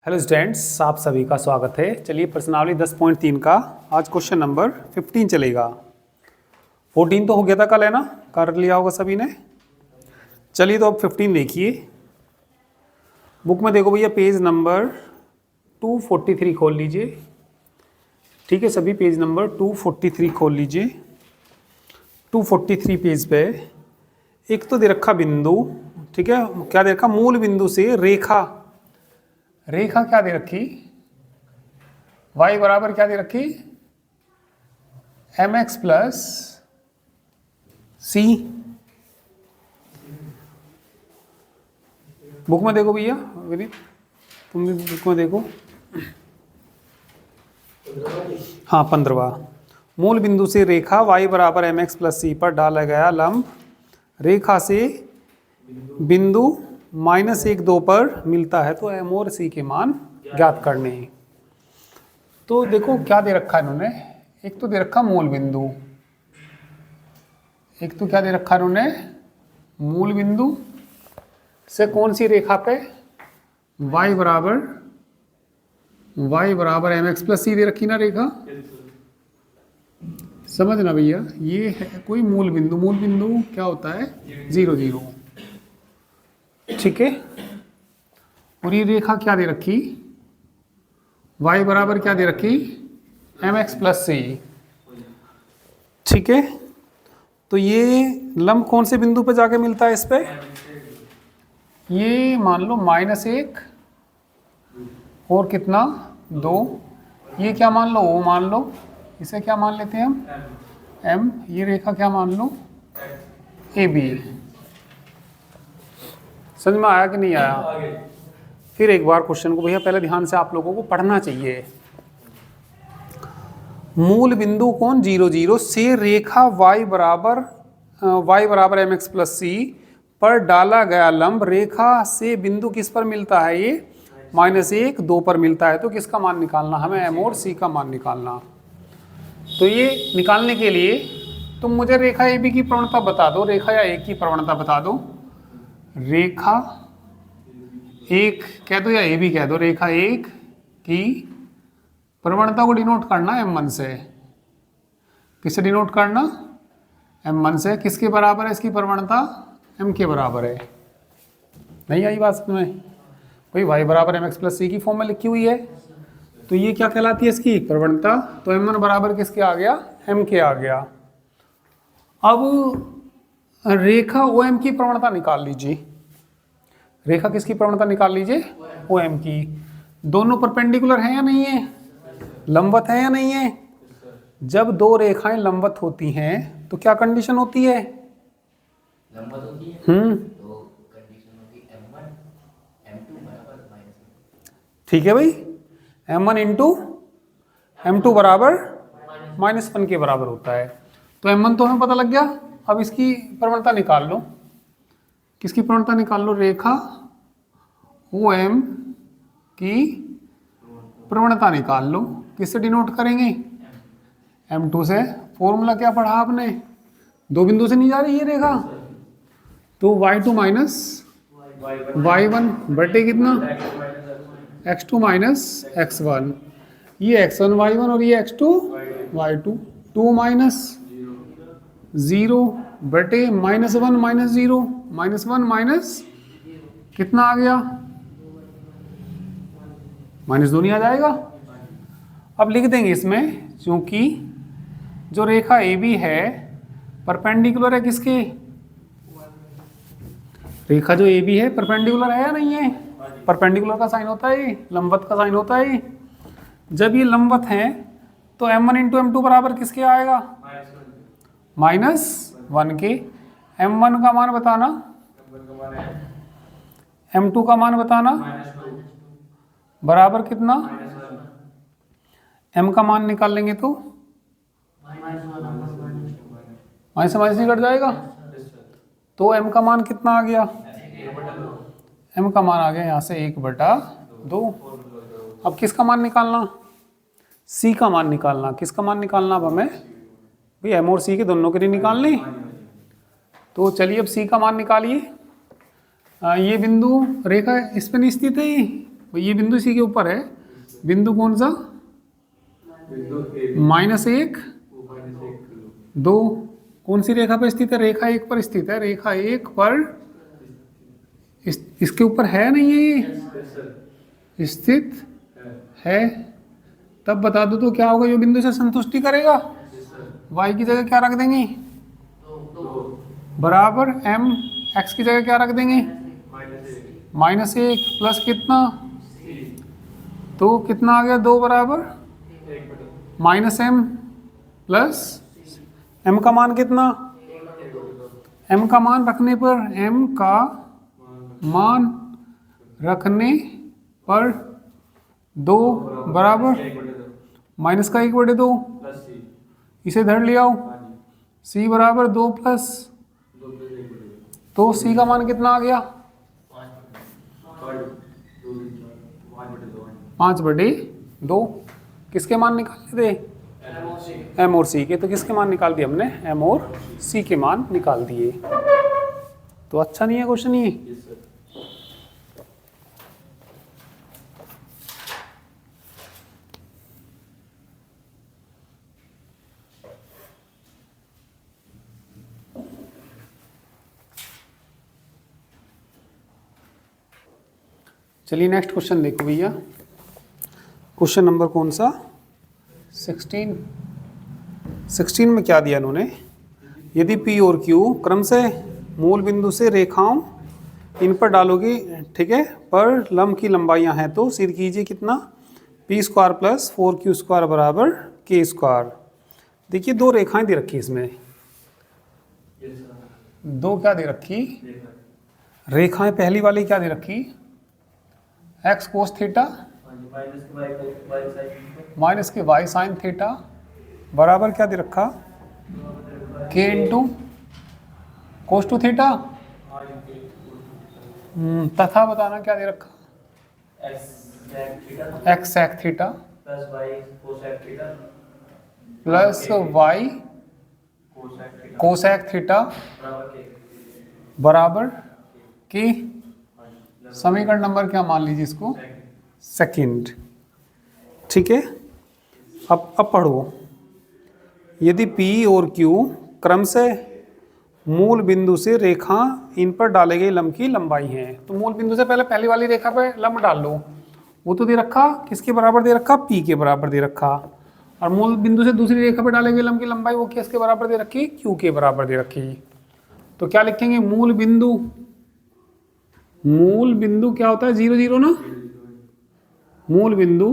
Hello students, आप सभी का स्वागत है। चलिए प्रश्नावली 10.3 का आज क्वेश्चन नंबर 15 चलेगा। 14 तो हो गया था कल, है ना, कर लिया होगा सभी ने। चलिए तो अब 15 देखिए। बुक में देखो भैया, पेज नंबर 243 खोल लीजिए। ठीक है, सभी पेज नंबर 243 खोल लीजिए। 243 पेज पे एक तो दे रखा बिंदु, ठीक है, क्या दे रखा, मूल बिंदु से रेखा क्या दे रखी, y बराबर क्या दे रखी, mx प्लस सी। बुक में देखो भैया, विनीत तुम भी बुक में देखो। हाँ 15वां, मूल बिंदु से रेखा y बराबर mx प्लस सी पर डाला गया लंब रेखा से बिंदु -1, 2 पर मिलता है तो m और c के मान ज्ञात करने। तो देखो क्या दे रखा है इन्होंने, एक तो दे रखा मूल बिंदु, एक तो क्या दे रखा इन्होंने, मूल बिंदु से कौन सी रेखा पे, y बराबर mx प्लस सी दे रखी ना रेखा। समझना भैया, ये है कोई मूल बिंदु, मूल बिंदु क्या होता है 0, 0, ठीक है। और ये रेखा क्या दे रखी, y बराबर क्या दे रखी, mx प्लस सी, ठीक है। तो ये लंब कौन से बिंदु पे जाके मिलता है इस पे, ये मान लो -1 और कितना 2, ये क्या मान लो, o मान लो, इसे क्या मान लेते हैं हम m, ये रेखा क्या मान लो AB। समझ में आया कि नहीं आया। फिर एक बार क्वेश्चन को भैया पहले ध्यान से आप लोगों को पढ़ना चाहिए। मूल बिंदु कौन 0, 0 से रेखा y बराबर mx प्लस सी पर डाला गया लंब रेखा से बिंदु किस पर मिलता है, ये -1, 2 पर मिलता है। तो किसका मान निकालना, हमें m और c का मान निकालना। तो ये निकालने के लिए तुम मुझे रेखा AB की प्रवणता बता दो, रेखा या एक की प्रवणता बता दो। रेखा एक कह दो या AB कह दो, रेखा एक की प्रवणता को डिनोट करना M1 से। किससे डिनोट करना, M1 से। किसके बराबर है इसकी प्रवणता, M के बराबर है। नहीं आई बात समझ में भाई, y बराबर mx प्लस सी की फॉर्म में लिखी हुई है, तो ये क्या कहलाती है इसकी प्रवणता। तो M1 बराबर किसके आ गया, M के आ गया। अब रेखा OM की प्रवणता निकाल लीजिए, रेखा किसकी प्रवणता निकाल लीजिए, OM की। दोनों परपेंडिकुलर है या नहीं है, लंबवत है या नहीं है। जब दो रेखाएं लंबवत होती हैं तो क्या कंडीशन होती है, लंबवत होती है तो कंडीशन होती है M1 M2 बराबर -1। ठीक है भाई, M1 इंटू M2 बराबर -1 के बराबर होता है। तो M1 तो हमें पता लग गया। अब इसकी प्रवणता निकाल लो, किसकी प्रवणता निकाल लो, रेखा OM की प्रवणता निकाल लो। किससे डिनोट करेंगे, M2 से। फॉर्मूला क्या पढ़ा आपने, दो बिंदु से नहीं जा रही है रेखा, तो y2 माइनस y1 बटे कितना x2 माइनस x1, ये x1 y1 और ये x2 y2। 2 माइनस 0 बटे -1 माइनस 0, -1 माइनस कितना आ गया, -2 नहीं आ जाएगा। अब लिख देंगे इसमें, क्योंकि जो रेखा AB है परपेंडिकुलर है किसके, रेखा जो AB है परपेंडिकुलर है या नहीं है। परपेंडिकुलर का साइन होता है, लंबवत का साइन होता है। जब ये लंबवत हैं तो M1 इंटू M2 बराबर किसके आएगा, -1 के। M1 का मान बताना, M2 का मान बताना, बराबर कितना, M का मान निकाल लेंगे तो माइनस से माइनस नहीं कट जाएगा, तो M का मान कितना आ गया, M का मान आ गया यहाँ से 1/2। अब किसका मान निकालना, C का मान निकालना। किसका मान निकालना अब हमें भाई, M और C के दोनों के लिए निकालने। तो चलिए अब C का मान निकालिए। ये बिंदु रेखा इस पे नहीं स्थित है, ये बिंदु इसी के ऊपर है। बिंदु कौन सा? -1 2। कौन सी रेखा पर स्थित है? रेखा 1 पर स्थित है। रेखा 1 पर इसके ऊपर है नहीं है ये स्थित है। तब बता दो तो क्या होगा? ये बिंदु से संतुष्टि करेगा। y की जगह क्या रख देंगे? बराबर m। x की जगह क्या रख देंगे? -1 प्लस कितना? तो कितना आ गया? 2 बराबर -m प्लस m का मान कितना? m का मान रखने पर m का मान रखने पर 2 बराबर माइनस का 1/2। इसे इधर ले आओ। c बराबर 2 प्लस, तो c का मान कितना आ गया? 5/2। किसके मान निकाले थे? m और c के। तो किसके मान निकाल दिए हमने? m और c के मान निकाल दिए। तो अच्छा नहीं है क्वेश्चन ये? चलिए नेक्स्ट क्वेश्चन देखो भैया। क्वेश्चन नंबर कौन सा? 16 में क्या दिया इन्होंने? यदि P और Q क्रम से मूल बिंदु से रेखाओं इन पर डालोगे, ठीक है, पर लंब की लंबाइयां हैं, तो सिद्ध कीजिए कितना? p² प्लस 4q² बराबर k²। देखिए दो रेखाएं दे रखी इसमें। दो क्या दे रखी? रेखाएं। पहली वाली क्या दे रखी? x कोस थीटा माइनस के y साइन थीटा बराबर क्या दे रखा? k into cos two theta. तथा बताना क्या दे रखा? x sec theta plus y cosec theta बराबर k। समीकरण नंबर क्या मान लीजिए इसको? सेकंड। ठीक है। अब पढ़ो। यदि P और Q क्रम से मूल बिंदु से रेखा इन पर डाले गए लंब की लंबाई है, तो मूल बिंदु से पहले पहली वाली रेखा पे लंब डाल लो। वो तो दे रखा किसके बराबर दे रखा? P के बराबर दे रखा। और मूल बिंदु से दूसरी रेखा पर डाले गए लंब की लंबाई वो किसके बराबर दे रखी? Q के बराबर दे रखी। तो क्या लिखेंगे? मूल बिंदु क्या होता है? 0 0 ना। मूल बिंदु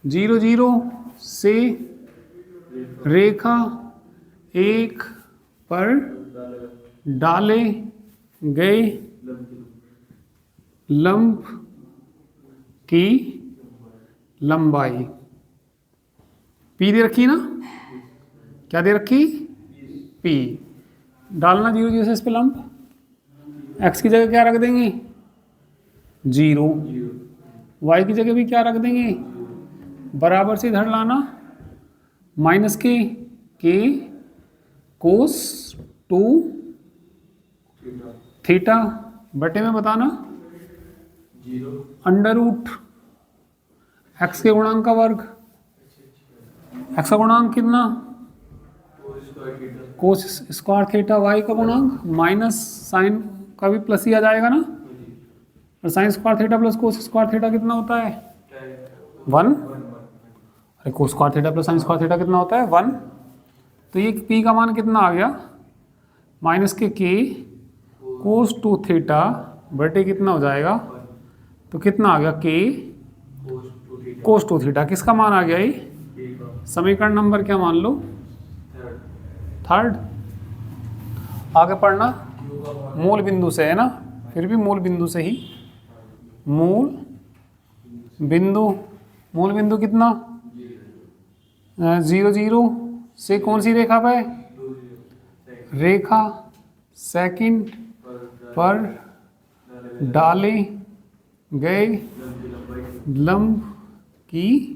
0 0 से रेखा 1 पर डाले गए लंब की लंबाई P दे रखी ना। क्या दे रखी? P। डालना 0 0 से इस पे लंब। x की जगह क्या रख देंगे? 0। y की जगह भी क्या रख देंगे? बराबर से इधर लाना माइनस के कोस टू थीटा बटे में बताना अंडर रूट x के गुणांक का वर्ग। x का गुणांक कितना? Cos square theta. y का गुणांक माइनस साइन का भी प्लस ही आ जाएगा ना। और sign square theta plus cos square theta कितना होता है? 1। अरे cos square theta plus sign square theta कितना होता है? 1। तो ये P का मान कितना आ गया? माइनस के कोस टू थीटा बटे कितना हो जाएगा? तो कितना आ गया? K cos two theta. किसका मान आ गया ये? समीकरण नंबर क्या मान लो? थर्ड। आगे पढ़ना। मूल बिंदु से है ना, फिर भी मूल बिंदु से ही। मूल बिंदु कितना? 0 0 से कौन सी रेखा पे? रेखा सेकंड पर डाले गए लंब की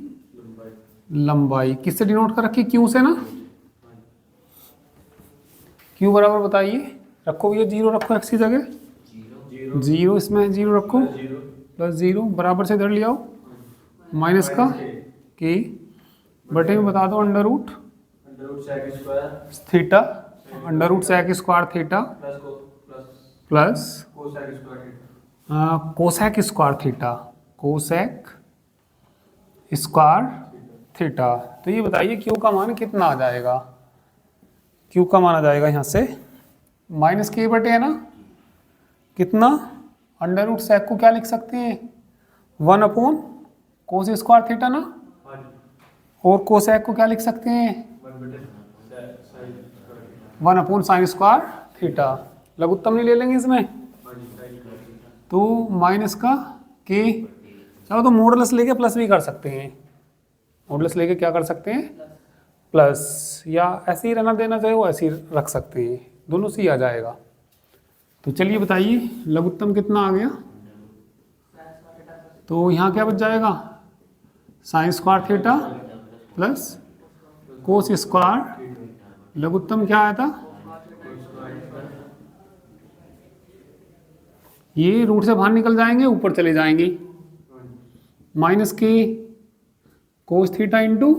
लंबाई। किससे डिनोट कर रखी? Q से ना। Q बराबर बताइए। रखो भैया 0 रखो x की जगह। 0 इसमें 0 रखो। प्लस 0 बराबर से इधर ले आओ, माइनस का के बटे में बता दो under root theta, under root sec square theta plus cosec square theta, cosec square theta. तो ये बताइए क्यू का मान कितना आ जाएगा? क्यू का मान आ जाएगा यहाँ से माइनस के बटे है ना, कितना अंडर रूट सेक को क्या लिख सकते हैं 1 अपॉन कोस स्क्वायर थीटा ना, और कोसेक को क्या लिख सकते हैं 1 अपॉन साइन स्क्वायर थीटा। लघुत्तम नहीं ले लेंगे इसमें, तो माइनस का के, चलो तो मॉडुलस लेके प्लस भी कर सकते हैं, मॉडुलस लेके क्या कर सकते हैं प्लस, या ऐसे ही रहना देना चाहे वो ऐसे ही रख सकते हैं, दोनों से ही आ जाएगा। तो चलिए बताइए लघुत्तम कितना आ गया, तो यहाँ क्या बच जाएगा sine square theta plus cos square, लघुत्तम क्या आया था, ये रूट से बाहर निकल जाएंगे ऊपर चले जाएंगे, माइनस के कोस थीटा इंटू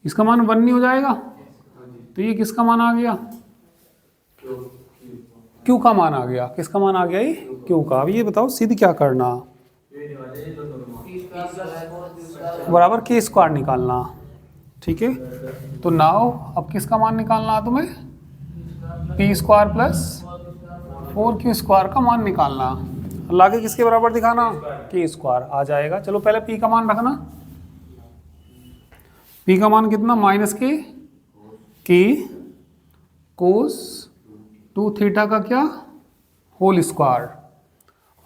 इसका मान 1 नहीं हो जाएगा, तो ये किसका मान आ गया क्यू का मान आ गया, किसका मान आ गया ये क्यू का। अब ये बताओ सिद्ध क्या करना, बराबर के स्क्वायर निकालना, ठीक है। तो नाउ अब किसका मान निकालना है तुम्हें, P square plus 4 Q square का मान निकालना, लाके किसके बराबर दिखाना के स्क्वायर आ जाएगा। चलो पहले पी का मान रखना, पी का मान कितना माइनस के कोस 2 थीटा का क्या होल स्क्वायर,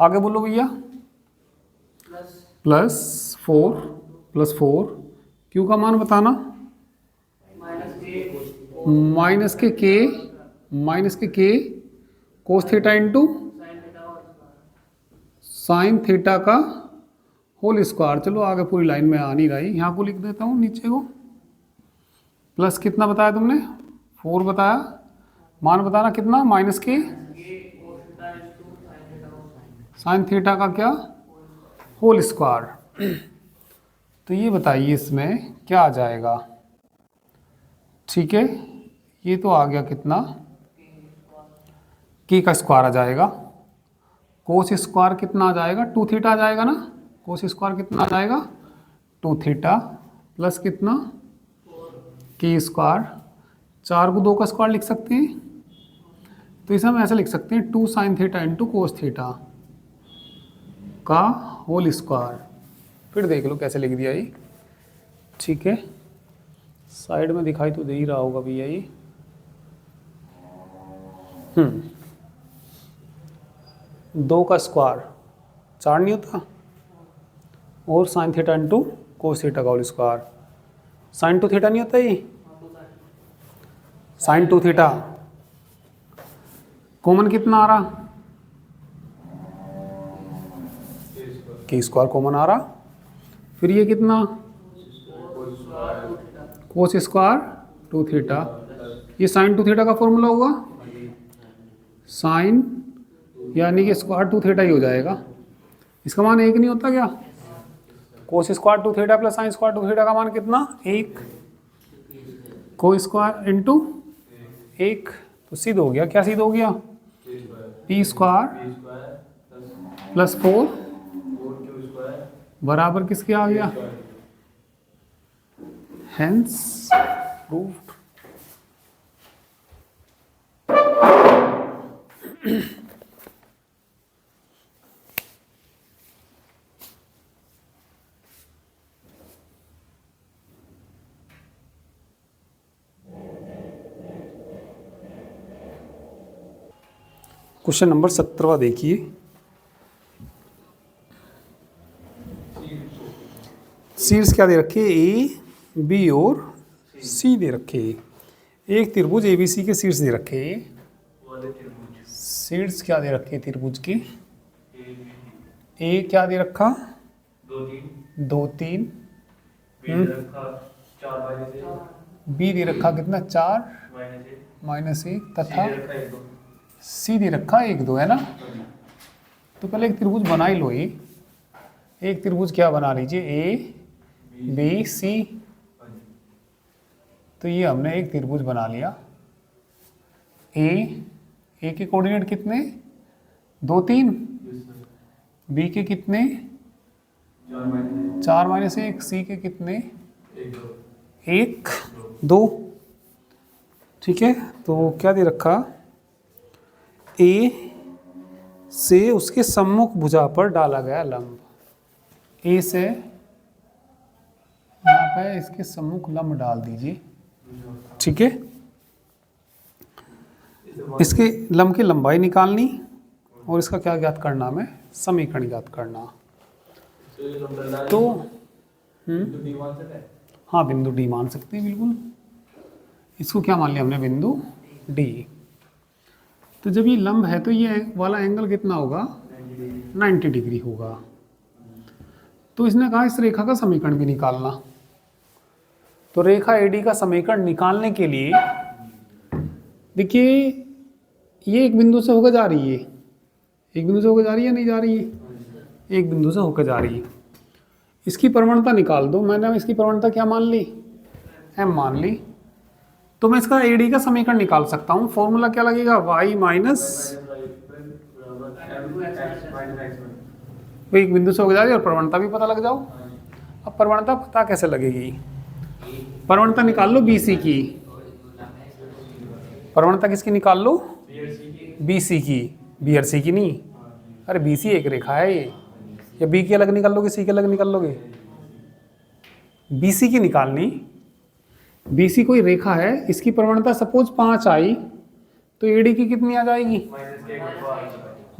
आगे बोलो भैया प्लस 4 क्यू का मान बताना माइनस के cos theta into sine theta का होल स्क्वायर। चलो आगे पूरी लाइन में आ नहीं रही, यहाँ को लिख देता हूँ नीचे को, प्लस कितना बताया तुमने 4 बताया, मान बताना कितना माइनस के साइन थीटा का क्या होल स्क्वायर। तो ये बताइए इसमें क्या आ जाएगा, ठीक है। ये तो आ गया कितना के का स्क्वायर आ जाएगा, कोस स्क्वायर कितना आ जाएगा 2 थीटा आ जाएगा ना, कोस स्क्वायर कितना आ जाएगा 2 थीटा प्लस कितना के स्क्वायर, 4 को 2 का स्क्वायर लिख सकते हैं, तो इसे हम ऐसे लिख सकते हैं 2 sine theta into cos theta का होल स्क्वायर। फिर देख लो कैसे लिख दिया ये, ठीक है। साइड में दिखाई तो दे ही रहा होगा भैया ये, 2 का स्क्वायर 4 नहीं होता, और sine theta into cos theta का होल स्क्वायर, साइन 2 थीटा नहीं होता ये, साइन 2 थीटा कॉमन कितना आ रहा के स्क्वायर कॉमन आ रहा, फिर ये कितना कोस स्क्वायर 2 थीटा, ये साइन 2 थीटा का फॉर्मूला होगा, साइन यानी कि स्क्वायर 2 थीटा ही हो जाएगा, इसका मान 1 नहीं होता क्या, cos square 2 theta plus sine square 2 theta का मान कितना 1, कोस स्क्वायर इंटू 1, तो सिद्ध हो गया, क्या सिद्ध हो गया पी स्क्वायर प्लस 4 बराबर किसके आ गया, हेंस प्रूव्ड। क्वेश्चन नंबर 17 देखिए, शीर्ष क्या दे रखे ए बी और सी दे रखे, एक त्रिभुज एबीसी के शीर्ष दे रखे, शीर्ष क्या दे रखे त्रिभुज के, ए क्या दे रखा 2 3, बी दे रखा कितना 4 -1 तथा सी दे रखा 1 2 है ना। तो पहले एक त्रिभुज बना ही लो। ये एक त्रिभुज क्या बना लीजिए, ए बी सी। तो ये हमने एक त्रिभुज बना लिया। ए के कोऑर्डिनेट कितने, 2 3, बी के कितने 4 -1, सी के कितने 1 2। ठीक है, तो क्या दे रखा, ए से उसके सम्मुख भुजा पर डाला गया लंब। ए से यहाँ पे इसके सम्मुख लंब डाल दीजिए। ठीक है, इसके लंब की लंबाई निकालनी और इसका क्या ज्ञात करना, हमें समीकरण ज्ञात करना। तो हाँ, बिंदु डी मान सकते हैं बिल्कुल। इसको क्या मान लिया हमने, बिंदु डी। तो जब ये लंब है तो ये वाला एंगल कितना होगा, 90 डिग्री होगा। तो इसने कहा इस रेखा का समीकरण भी निकालना। तो रेखा एडी का समीकरण निकालने के लिए देखिए, ये एक बिंदु से होकर जा रही है, एक बिंदु से होकर जा रही है, नहीं जा रही है, एक बिंदु से होकर जा रही है। इसकी प्रवणता निकाल दो। मैंने इसकी प्रवणता क्या मान ली, एम मान ली। तो मैं इसका एडी का समीकरण निकाल सकता हूँ। फॉर्मूला क्या लगेगा, y माइनस, वो एक बिंदु से होकर जा रही है और प्रवणता भी पता लग जाओ। अब प्रवणता पता कैसे लगेगी, प्रवणता निकाल लो बीसी की। प्रवणता किसकी निकाल लो, बीसी की, बीआरसी की नहीं। अरे बीसी एक रेखा है ये, या बी की अलग निकाल लोगे, सी की अलग निकाल लोगे, बीसी की निकालनी। बीसी कोई रेखा है, इसकी प्रवणता सपोज 5 आई, तो एडी की कितनी आ जाएगी,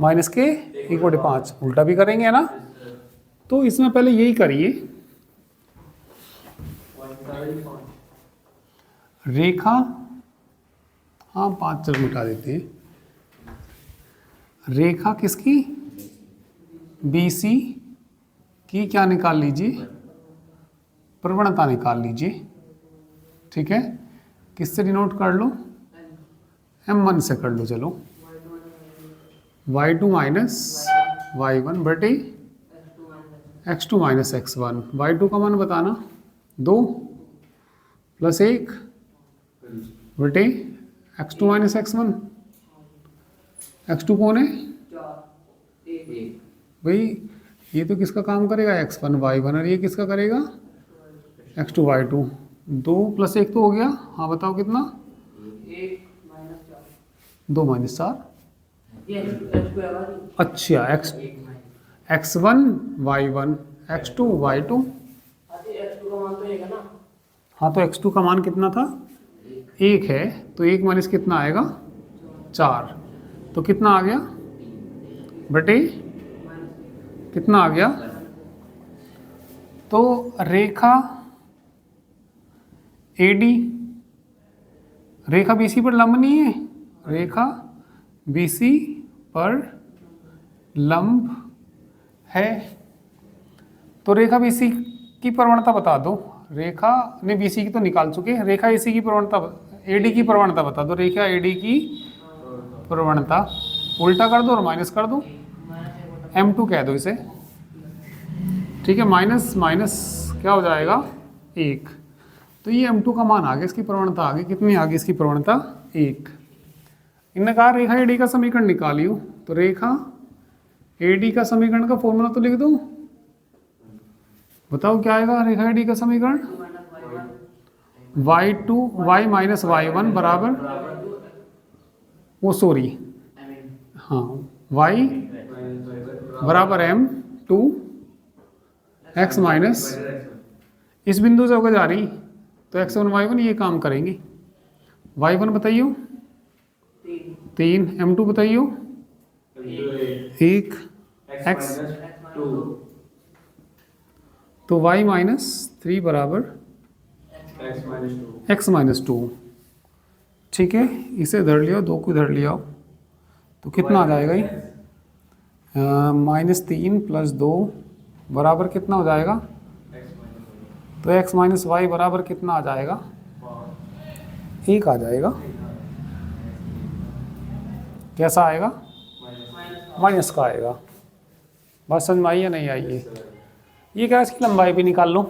माइनस के 1/5। उल्टा भी करेंगे ना, तो इसमें पहले यही करिए, रेखा, हाँ 5 चल मिटा देते हैं। रेखा किसकी, बीसी की क्या निकाल लीजिए, प्रवणता निकाल लीजिए। ठीक है, किससे डिनोट कर लो, m1 से कर लो। चलो, y2 माइनस y1 बटे x2 माइनस x1। y2 का मान बताना, 2 + 1 बटे x2 माइनस x1। x2 कौन है भाई, ये तो किसका काम करेगा, x1 y1, और ये किसका करेगा, x2 y2। 2 + 1 तो हो गया, हाँ बताओ कितना, 2 - 4। अच्छा, x1 y1, x2 y2। हाँ, तो x2 का मान कितना था, 1 है, तो 1 माइनस कितना आएगा, 4। तो कितना आ गया, बटे कितना आ गया। तो रेखा एडी, रेखा बीसी पर लंब नहीं है, रेखा बीसी पर लंब है। तो रेखा बीसी की प्रवणता बता दो। रेखा ने बीसी की तो निकाल चुके, रेखा एसी की प्रवणता, एडी की प्रवणता बता दो। रेखा एडी की प्रवणता उल्टा कर दो और माइनस कर दो, m2 कह दो इसे। ठीक है, माइनस माइनस क्या हो जाएगा, 1। तो ये m2 का मान आ गया, इसकी प्रवणता आ गई, कितनी आ गई इसकी प्रवणता, 1। इनने कहा रेखा एडी का समीकरण निकालियो। तो रेखा एडी का समीकरण का फॉर्मूला तो लिख दो, बताओ क्या आएगा रेखा एडी का समीकरण, y माइनस y1 बराबर, वो सॉरी, हाँ, y बराबर m2 x माइनस, इस बिंदु से होकर जा रही तो x1 y1 ये काम करेंगे। y1 बताइयो 3, m2 बताइयो 1, x, तो y माइनस 3 बराबर x माइनस 2। ठीक है, इसे धर लिया, 2 को धर लिया, तो कितना आ जाएगा ये, -3 + 2 बराबर कितना हो जाएगा, तो x माइनस वाई बराबर कितना आ जाएगा, 1 आ जाएगा। कैसा आएगा, माइनस का आएगा। बात समझ में आई या नहीं आई? ये क्या, इसकी लंबाई भी निकाल लो।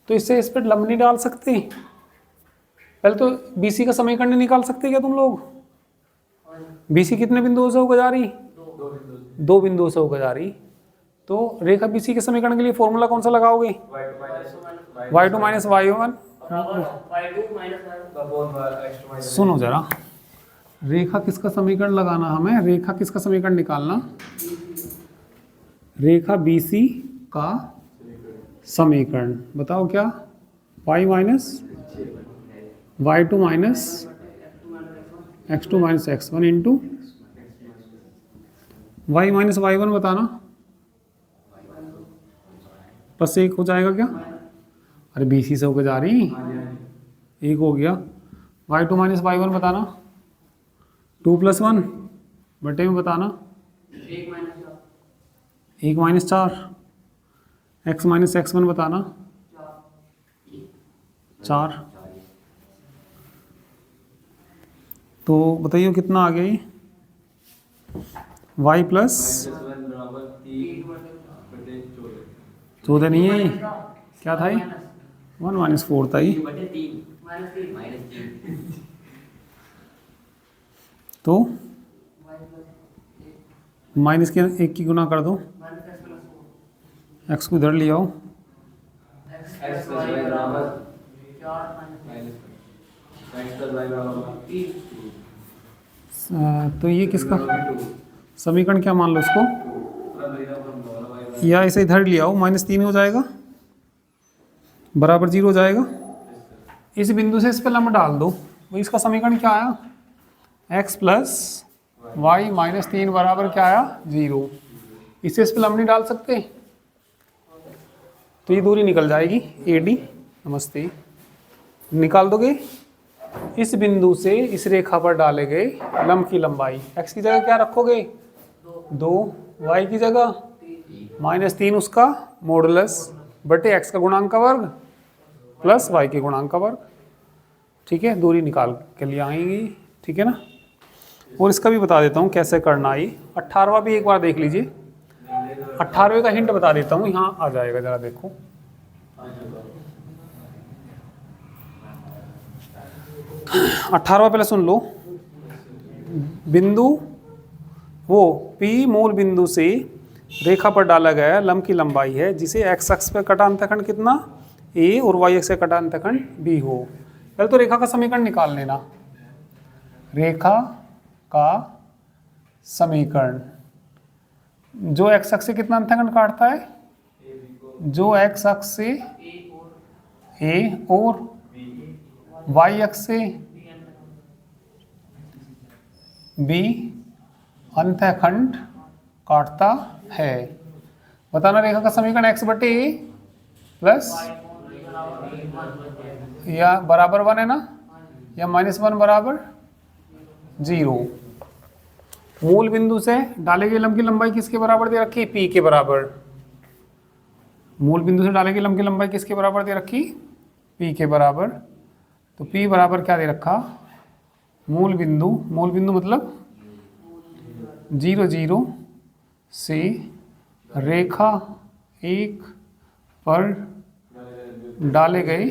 तो इससे इस पर लंब नहीं डाल सकते? पहले तो BC का समीकरण नहीं निकाल सकते क्या तुम लोग? BC कितने बिंदुओं से होकर जा रही? 2 बिंदुओं से होकर जा रही। तो रेखा BC के समीकरण के लिए फॉर्मूला कौन सा लगाओगे? y2 minus y1। सुनो जरा, रेखा किसका समीकरण लगाना हमें? रेखा किसका समीकरण निकालना? रेखा BC का समीकरण बताओ क्या? y minus y2 minus x2 minus x1 into y minus y1 बताना, प्लस 1 हो जाएगा क्या? अरे BC से होकर जा रही, 1 हो गया। y2 माइनस y1 बताना, 2 + 1 बटे में बताना 1 माइनस 4, x माइनस x1 बताना 4। तो बताइए कितना आ गया ये? y प्लस 14 नहीं है, क्या था ये? 1 माइनस 4 था ये। तो माइनस के 1 की गुना कर दो, x को इधर ले आओ, तो ये किसका समीकरण क्या मान लो इसको, या इसे इधर ले आओ, -3 हो जाएगा बराबर 0 हो जाएगा। इस बिंदु से इस पे लंब डाल दो, तो इसका समीकरण क्या आया? x प्लस वाई माइनस 3 बराबर क्या आया? 0। इसे इस पे लंब नहीं डाल सकते, तो ये दूरी निकल जाएगी AD। नमस्ते, निकाल दोगे। इस बिंदु से इस रेखा पर डाले गए लंब की लंबाई, x की जगह क्या रखोगे? 2, y की जगह -3 उसका मॉडुलस बटे x का गुणांक का वर्ग प्लस y के गुणांक का वर्ग। ठीक है, दूरी निकाल के लिए आएंगी। ठीक है ना। और इसका भी बता देता हूँ कैसे करना है। 18वां भी एक बार देख लीजिए। 18वें का हिंट बता देता हूँ, यहाँ आ जाएगा, जरा देखो। अट्ठारहवां पहले सुन लो। बिंदु वो P मूल बिंदु से रेखा पर डाला गया लंब की लंबाई है, जिसे x अक्ष पर कटा अंतःखंड कितना A और y अक्ष से कटा अंतःखंड B हो। पहले तो रेखा का समीकरण निकाल लेना। रेखा का समीकरण जो x अक्ष से कितना अंतःखंड काटता है? जो x अक्ष से A और y अक्ष से B अंतःखंड काटता है। बताना रेखा का समीकरण x बटे A प्लस या बराबर 1 है ना, या -1 बराबर 0। मूल बिंदु से डाले गए लंब की लंबाई किसके बराबर दे रखी? P के बराबर। मूल बिंदु से डाले गए लंब की लंबाई किसके बराबर दे रखी? P के बराबर। तो P बराबर क्या दे रखा? मूल बिंदु मतलब 0, 0 से रेखा 1 पर डाले गए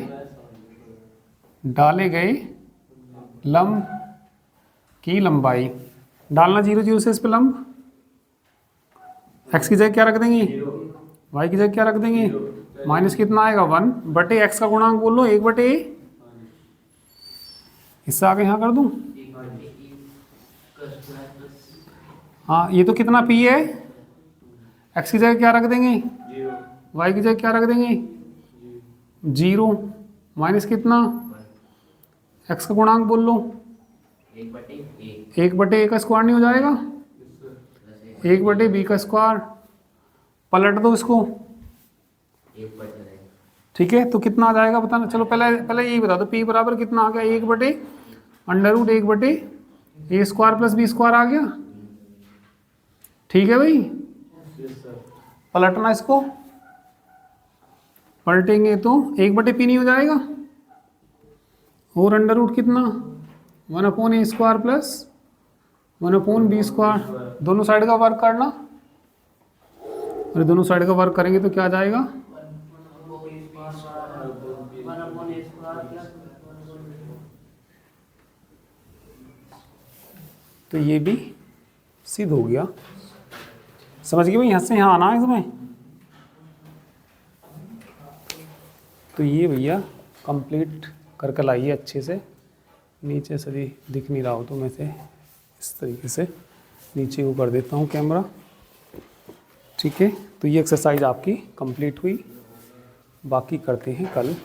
लंब की लंबाई। डालना 0, 0 से इस पे लंब। x की जगह क्या रख देंगे? y की जगह क्या रख देंगे? माइनस कितना आएगा? 1 बटे x का गुणांक बोल लो 1 बटे A। इससे आगे यहाँ कर दूं। हाँ, ये तो कितना P है? x की जगह क्या रख देंगे? y की जगह क्या रख देंगे? 0 माइनस कितना? x का गुणांक बोल लो 1 बटे A का स्क्वायर नहीं हो जाएगा? 1 बटे B का स्क्वायर। पलट दो इसको। ठीक है, तो कितना आ जाएगा बताना। चलो पहले यही बता दो। P बराबर कितना आ गया? 1 बटे √1 बटे A square plus B square आ गया। ठीक है भाई, पलटना इसको। पलटेंगे तो 1 बटे P नहीं हो जाएगा, और √ कितना? 1/A square plus 1/B square. दोनों साइड का वर्क करना। और दोनों साइड का वर्क करेंगे तो क्या आ जाएगा? तो ये भी सिद्ध हो गया। समझ गए भाई, यहाँ से यहाँ आना है इसमें। तो ये भैया कंप्लीट करके लाइए अच्छे से। नीचे से भी दिख नहीं रहा हो तो मैं से इस तरीके से नीचे को कर देता हूँ कैमरा। ठीक है, तो ये एक्सरसाइज आपकी कंप्लीट हुई। बाकी करते हैं कल।